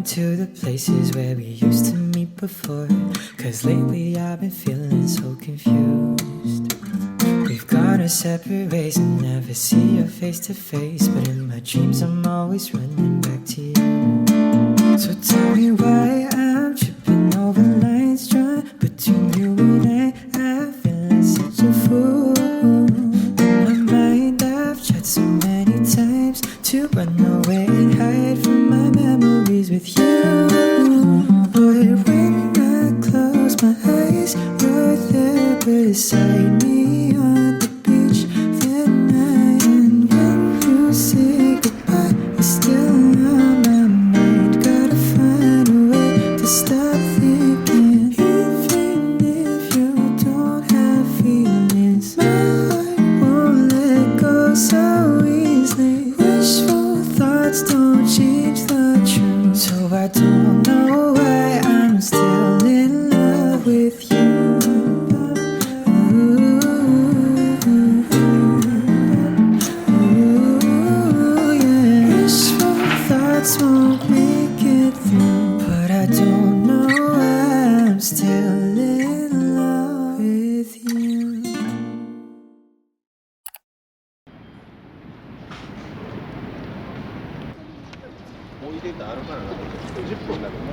to the places where we used to meet before. Cause lately I've been feeling so confused. We've gone our separate ways and never see you face to face. But in my dreams I'm always running back to you. So tell me why I'm tripping over lines drawn between you and I feel like such a fool. In my mind I've tried so many times to run away and hide from my memories with you. But when I close my eyes, you're there beside me on the beach that night. And when you say goodbye, you're still on my mind. Gotta find a way to stop thinking. Even if you don't have feelings, my heart won't let go so easily. Wishful thoughts don't change the truth. So I don't know why I'm still in love with you. Won't make it through, but I don't know why I'm still in love with you. 이게 나름만 안 하고 10분 나름만.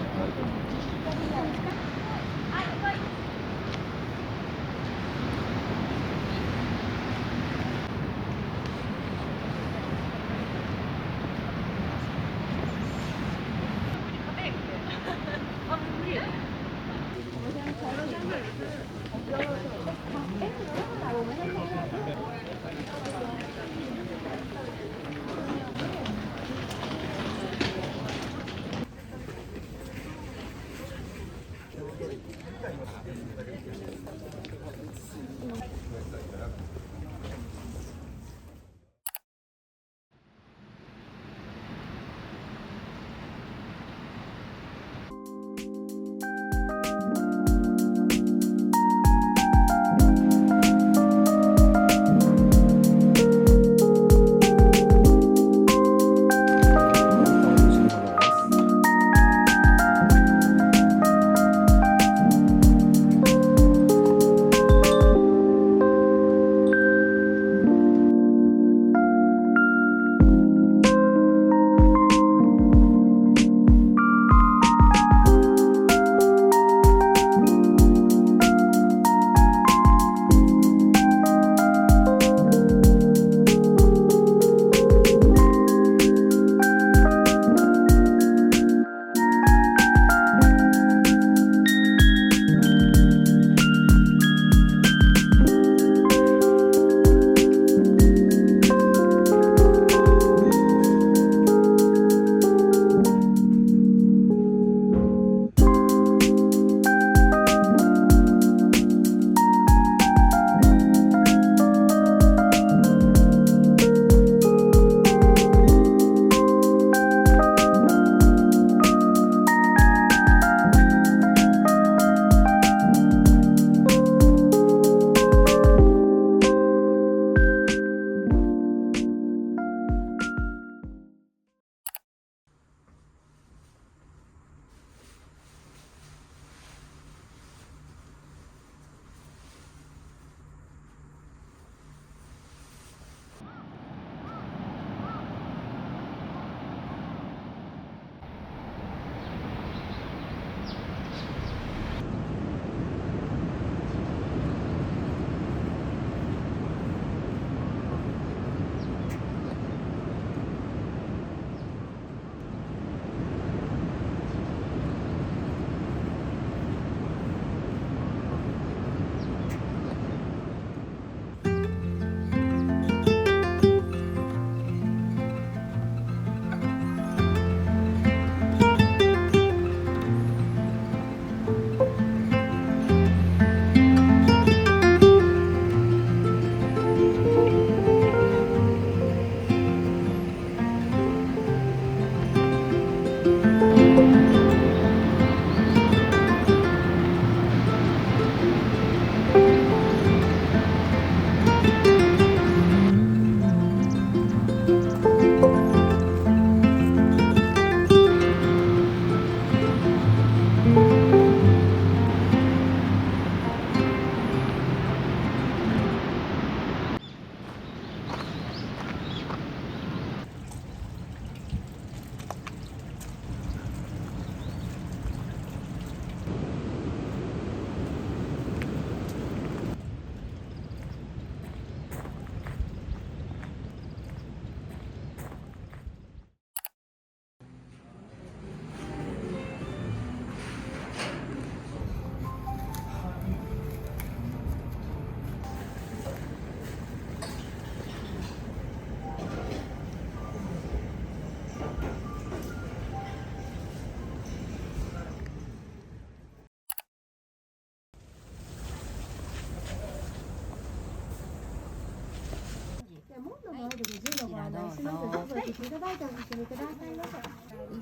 If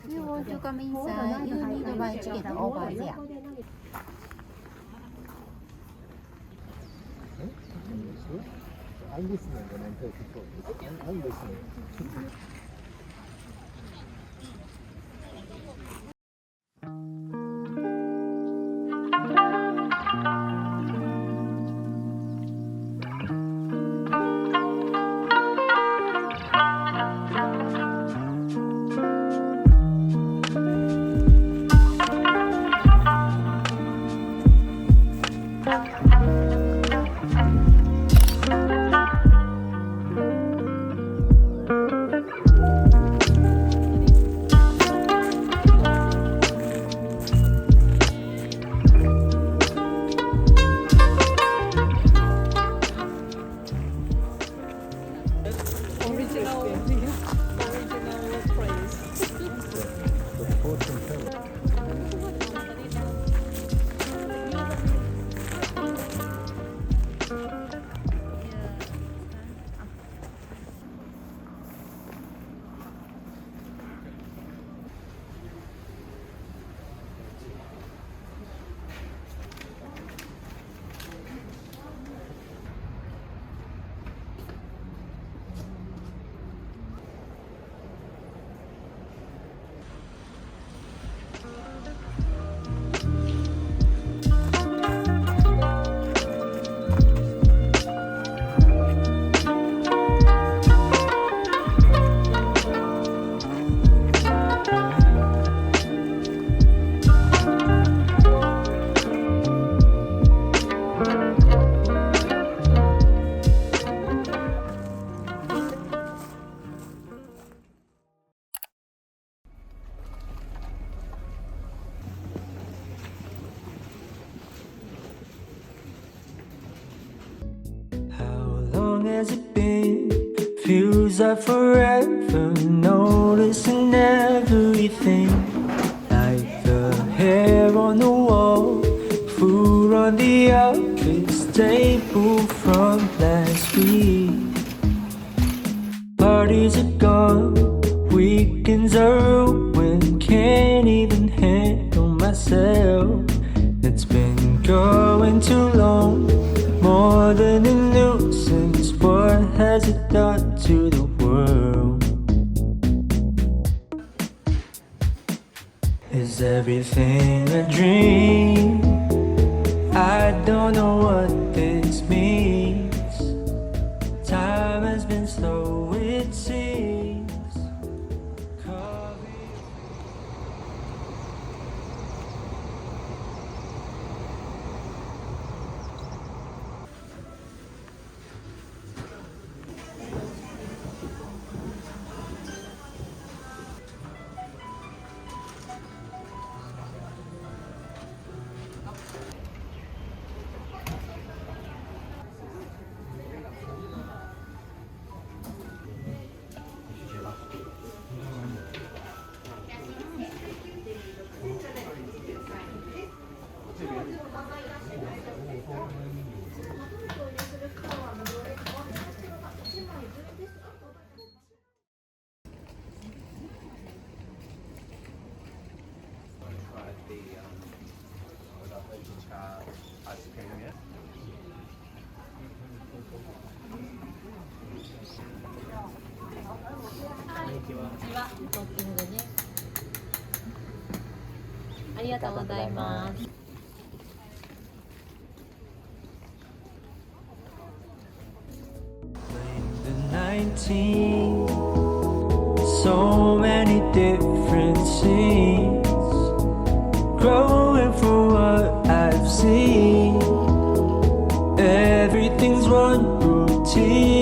you want to come inside, you need to buy ticket over there. 안 됐으면 멘트 안 됐으면. Has it been? Feels like forever, noticing everything. Like the hair on the wall, food on the office table from last week. Parties are gone, weekends are ruined, can't even handle myself. It's been going too long, more than a nuisance. What has it done to the world? Is everything a dream? I don't know what this means. Time has been slow, it seems. The 19, so many different scenes, growing from what I've seen. Everything's one routine.